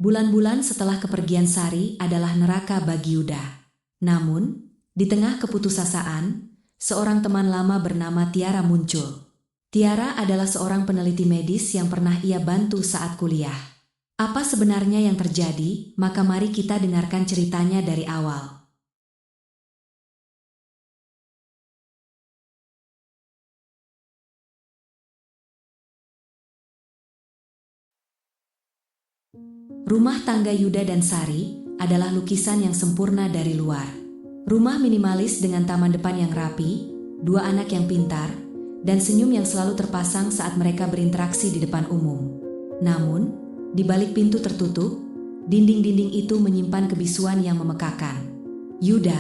Bulan-bulan setelah kepergian Sari adalah neraka bagi Yuda. Namun, di tengah keputusasaan, seorang teman lama bernama Tiara muncul. Tiara adalah seorang peneliti medis yang pernah ia bantu saat kuliah. Apa sebenarnya yang terjadi? Maka mari kita dengarkan ceritanya dari awal. Rumah tangga Yuda dan Sari adalah lukisan yang sempurna dari luar. Rumah minimalis dengan taman depan yang rapi, dua anak yang pintar, dan senyum yang selalu terpasang saat mereka berinteraksi di depan umum. Namun, di balik pintu tertutup, dinding-dinding itu menyimpan kebisuan yang memekakan. Yuda,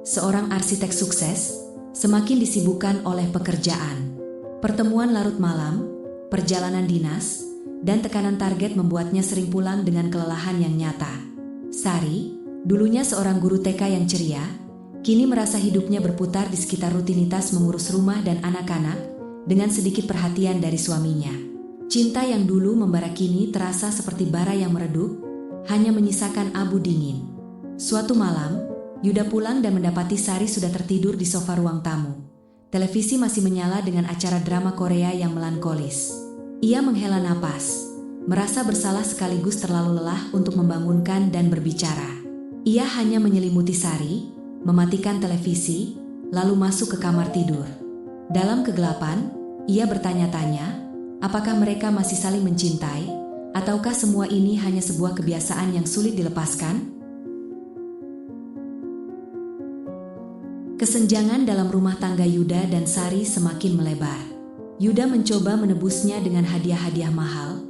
seorang arsitek sukses, semakin disibukkan oleh pekerjaan. Pertemuan larut malam, perjalanan dinas, dan tekanan target membuatnya sering pulang dengan kelelahan yang nyata. Sari, dulunya seorang guru TK yang ceria, kini merasa hidupnya berputar di sekitar rutinitas mengurus rumah dan anak-anak dengan sedikit perhatian dari suaminya. Cinta yang dulu membara kini terasa seperti bara yang meredup, hanya menyisakan abu dingin. Suatu malam, Yuda pulang dan mendapati Sari sudah tertidur di sofa ruang tamu. Televisi masih menyala dengan acara drama Korea yang melankolis. Ia menghela napas, merasa bersalah sekaligus terlalu lelah untuk membangunkan dan berbicara. Ia hanya menyelimuti Sari, mematikan televisi, lalu masuk ke kamar tidur. Dalam kegelapan, ia bertanya-tanya, apakah mereka masih saling mencintai, ataukah semua ini hanya sebuah kebiasaan yang sulit dilepaskan? Kesenjangan dalam rumah tangga Yuda dan Sari semakin melebar. Yuda mencoba menebusnya dengan hadiah-hadiah mahal,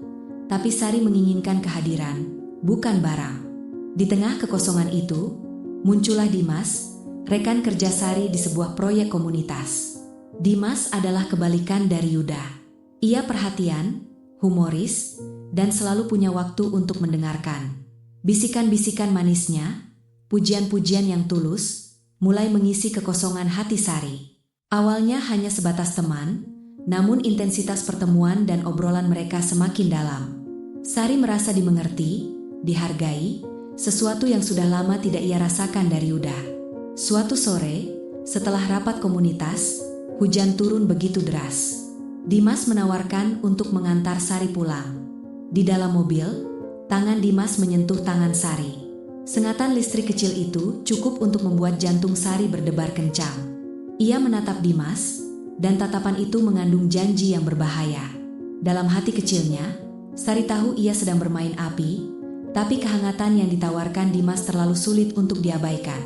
tapi Sari menginginkan kehadiran, bukan barang. Di tengah kekosongan itu, muncullah Dimas, rekan kerja Sari di sebuah proyek komunitas. Dimas adalah kebalikan dari Yuda. Ia perhatian, humoris, dan selalu punya waktu untuk mendengarkan. Bisikan-bisikan manisnya, pujian-pujian yang tulus, mulai mengisi kekosongan hati Sari. Awalnya hanya sebatas teman, namun intensitas pertemuan dan obrolan mereka semakin dalam. Sari merasa dimengerti, dihargai, sesuatu yang sudah lama tidak ia rasakan dari Yuda. Suatu sore, setelah rapat komunitas, hujan turun begitu deras. Dimas menawarkan untuk mengantar Sari pulang. Di dalam mobil, tangan Dimas menyentuh tangan Sari. Sengatan listrik kecil itu cukup untuk membuat jantung Sari berdebar kencang. Ia menatap Dimas, dan tatapan itu mengandung janji yang berbahaya. Dalam hati kecilnya, Sari tahu ia sedang bermain api, tapi kehangatan yang ditawarkan Dimas terlalu sulit untuk diabaikan.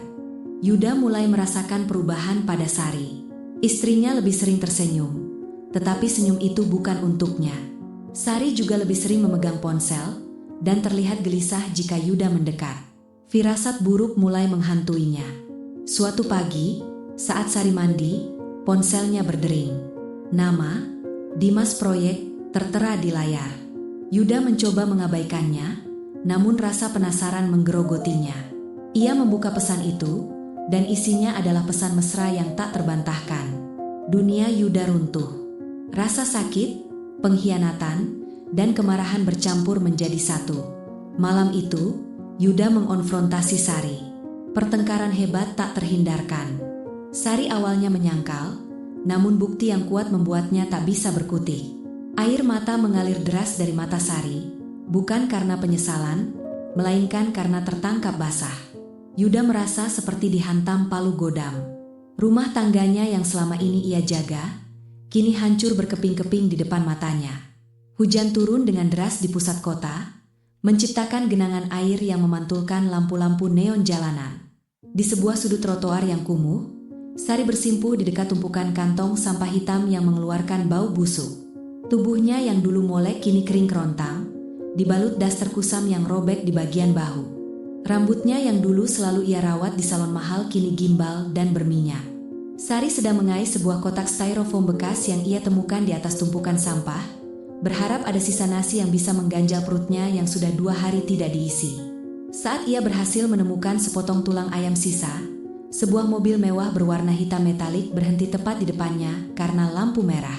Yuda mulai merasakan perubahan pada Sari. Istrinya lebih sering tersenyum, tetapi senyum itu bukan untuknya. Sari juga lebih sering memegang ponsel, dan terlihat gelisah jika Yuda mendekat. Firasat buruk mulai menghantuinya. Suatu pagi, saat Sari mandi, ponselnya berdering. Nama, Dimas Proyek, tertera di layar. Yuda mencoba mengabaikannya, namun rasa penasaran menggerogotinya. Ia membuka pesan itu, dan isinya adalah pesan mesra yang tak terbantahkan. Dunia Yuda runtuh. Rasa sakit, pengkhianatan, dan kemarahan bercampur menjadi satu. Malam itu, Yuda mengonfrontasi Sari. Pertengkaran hebat tak terhindarkan. Sari awalnya menyangkal, namun bukti yang kuat membuatnya tak bisa berkutik. Air mata mengalir deras dari mata Sari, bukan karena penyesalan, melainkan karena tertangkap basah. Yuda merasa seperti dihantam palu godam. Rumah tangganya yang selama ini ia jaga, kini hancur berkeping-keping di depan matanya. Hujan turun dengan deras di pusat kota, menciptakan genangan air yang memantulkan lampu-lampu neon jalanan. Di sebuah sudut trotoar yang kumuh, Sari bersimpuh di dekat tumpukan kantong sampah hitam yang mengeluarkan bau busuk. Tubuhnya yang dulu molek kini kering kerontang, dibalut daster kusam yang robek di bagian bahu. Rambutnya yang dulu selalu ia rawat di salon mahal kini gimbal dan berminyak. Sari sedang mengais sebuah kotak styrofoam bekas yang ia temukan di atas tumpukan sampah, berharap ada sisa nasi yang bisa mengganjal perutnya yang sudah 2 hari tidak diisi. Saat ia berhasil menemukan sepotong tulang ayam sisa, sebuah mobil mewah berwarna hitam metalik berhenti tepat di depannya karena lampu merah.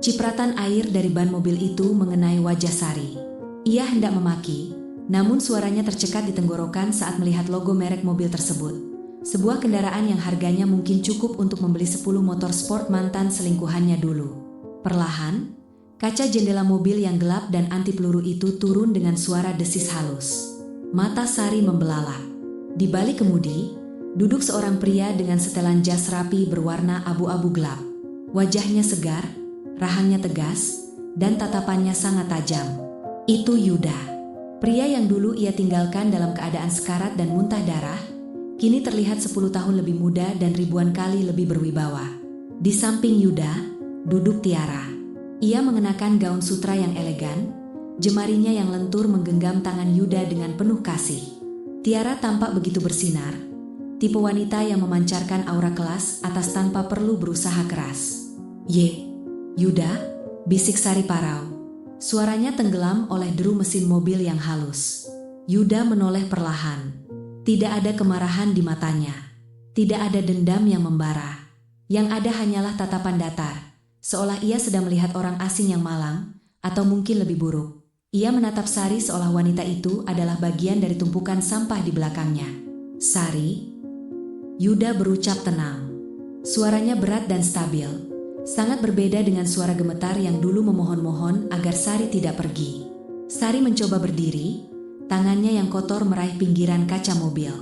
Cipratan air dari ban mobil itu mengenai wajah Sari. Ia hendak memaki, Namun suaranya tercekat di tenggorokan saat melihat logo merek mobil tersebut. Sebuah kendaraan yang harganya mungkin cukup untuk membeli 10 motor sport mantan selingkuhannya dulu. Perlahan, kaca jendela mobil yang gelap dan anti peluru itu turun dengan suara desis halus. Mata Sari membelalak. Di balik kemudi, duduk seorang pria dengan setelan jas rapi berwarna abu-abu gelap. Wajahnya segar, rahangnya tegas, dan tatapannya sangat tajam. Itu Yuda. Pria yang dulu ia tinggalkan dalam keadaan sekarat dan muntah darah, kini terlihat 10 tahun lebih muda dan ribuan kali lebih berwibawa. Di samping Yuda, duduk Tiara. Ia mengenakan gaun sutra yang elegan, jemarinya yang lentur menggenggam tangan Yuda dengan penuh kasih. Tiara tampak begitu bersinar, tipe wanita yang memancarkan aura kelas atas tanpa perlu berusaha keras. Yuda, bisik Sari parau. Suaranya tenggelam oleh deru mesin mobil yang halus. Yuda menoleh perlahan. Tidak ada kemarahan di matanya. Tidak ada dendam yang membara. Yang ada hanyalah tatapan datar, seolah ia sedang melihat orang asing yang malang, atau mungkin lebih buruk. Ia menatap Sari seolah wanita itu adalah bagian dari tumpukan sampah di belakangnya. Sari, Yuda berucap tenang. Suaranya berat dan stabil, sangat berbeda dengan suara gemetar yang dulu memohon-mohon agar Sari tidak pergi. Sari mencoba berdiri, tangannya yang kotor meraih pinggiran kaca mobil.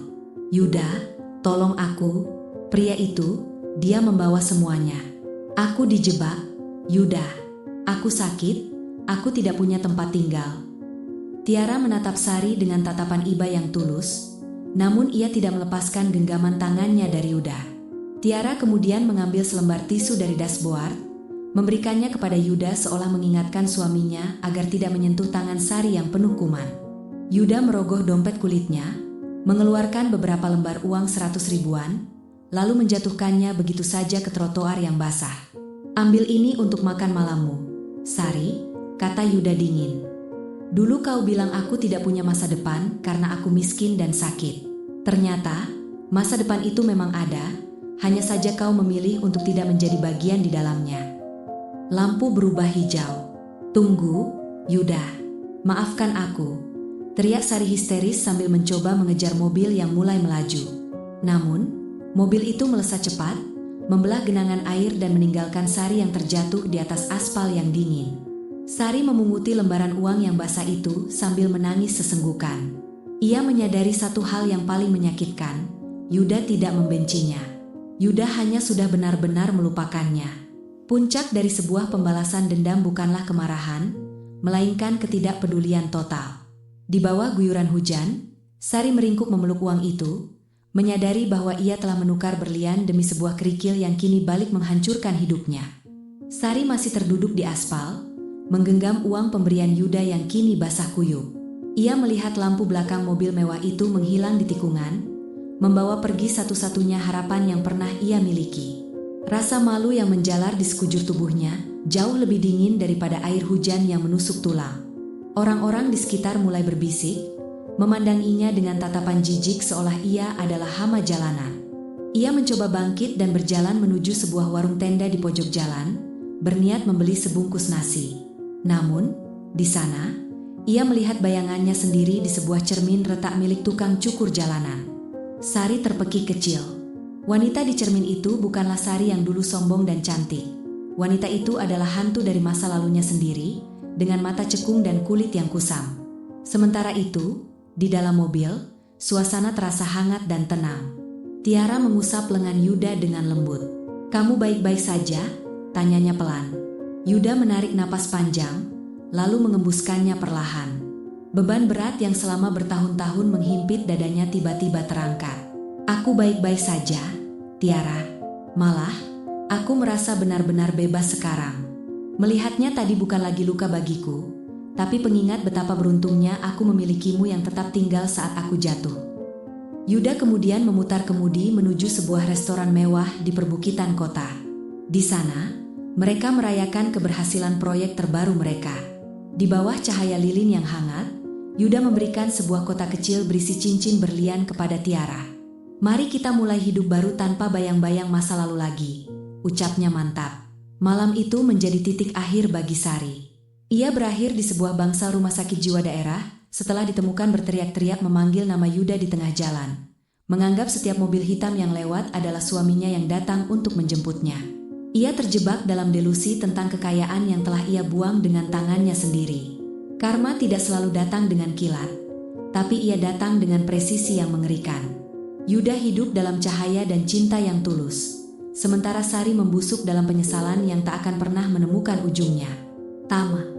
Yuda, tolong aku. Pria itu, dia membawa semuanya. Aku dijebak, Yuda. Aku sakit, aku tidak punya tempat tinggal. Tiara menatap Sari dengan tatapan iba yang tulus, namun ia tidak melepaskan genggaman tangannya dari Yuda. Tiara kemudian mengambil selembar tisu dari dashboard, memberikannya kepada Yuda seolah mengingatkan suaminya agar tidak menyentuh tangan Sari yang penuh kuman. Yuda merogoh dompet kulitnya, mengeluarkan beberapa lembar uang 100 ribuan, lalu menjatuhkannya begitu saja ke trotoar yang basah. Ambil ini untuk makan malammu, Sari, kata Yuda dingin. Dulu kau bilang aku tidak punya masa depan karena aku miskin dan sakit. Ternyata, masa depan itu memang ada, hanya saja kau memilih untuk tidak menjadi bagian di dalamnya. Lampu berubah hijau. Tunggu, Yuda. Maafkan aku. Teriak Sari histeris sambil mencoba mengejar mobil yang mulai melaju. Namun, mobil itu melesat cepat, membelah genangan air dan meninggalkan Sari yang terjatuh di atas aspal yang dingin. Sari memunguti lembaran uang yang basah itu sambil menangis sesenggukan. Ia menyadari satu hal yang paling menyakitkan, Yuda tidak membencinya. Yuda hanya sudah benar-benar melupakannya. Puncak dari sebuah pembalasan dendam bukanlah kemarahan, melainkan ketidakpedulian total. Di bawah guyuran hujan, Sari meringkuk memeluk uang itu, menyadari bahwa ia telah menukar berlian demi sebuah kerikil yang kini balik menghancurkan hidupnya. Sari masih terduduk di aspal, menggenggam uang pemberian Yuda yang kini basah kuyup. Ia melihat lampu belakang mobil mewah itu menghilang di tikungan, membawa pergi satu-satunya harapan yang pernah ia miliki. Rasa malu yang menjalar di sekujur tubuhnya jauh lebih dingin daripada air hujan yang menusuk tulang. Orang-orang di sekitar mulai berbisik, memandanginya dengan tatapan jijik seolah ia adalah hama jalanan. Ia mencoba bangkit dan berjalan menuju sebuah warung tenda di pojok jalan, berniat membeli sebungkus nasi. Namun, di sana, ia melihat bayangannya sendiri di sebuah cermin retak milik tukang cukur jalanan. Sari terpekik kecil. Wanita di cermin itu bukanlah Sari yang dulu sombong dan cantik. Wanita itu adalah hantu dari masa lalunya sendiri, dengan mata cekung dan kulit yang kusam. Sementara itu, di dalam mobil, suasana terasa hangat dan tenang. Tiara mengusap lengan Yuda dengan lembut. "Kamu baik-baik saja?" tanyanya pelan. Yuda menarik napas panjang, lalu mengembuskannya perlahan. Beban berat yang selama bertahun-tahun menghimpit dadanya tiba-tiba terangkat. "Aku baik-baik saja, Tiara. Malah, aku merasa benar-benar bebas sekarang. Melihatnya tadi bukan lagi luka bagiku, tapi pengingat betapa beruntungnya aku memilikimu yang tetap tinggal saat aku jatuh." Yuda kemudian memutar kemudi menuju sebuah restoran mewah di perbukitan kota. Di sana, mereka merayakan keberhasilan proyek terbaru mereka. Di bawah cahaya lilin yang hangat, Yuda memberikan sebuah kotak kecil berisi cincin berlian kepada Tiara. "Mari kita mulai hidup baru tanpa bayang-bayang masa lalu lagi," ucapnya mantap. Malam itu menjadi titik akhir bagi Sari. Ia berakhir di sebuah bangsal rumah sakit jiwa daerah, setelah ditemukan berteriak-teriak memanggil nama Yuda di tengah jalan. Menganggap setiap mobil hitam yang lewat adalah suaminya yang datang untuk menjemputnya. Ia terjebak dalam delusi tentang kekayaan yang telah ia buang dengan tangannya sendiri. Karma tidak selalu datang dengan kilat, tapi ia datang dengan presisi yang mengerikan. Yuda hidup dalam cahaya dan cinta yang tulus, sementara Sari membusuk dalam penyesalan yang tak akan pernah menemukan ujungnya. Tama.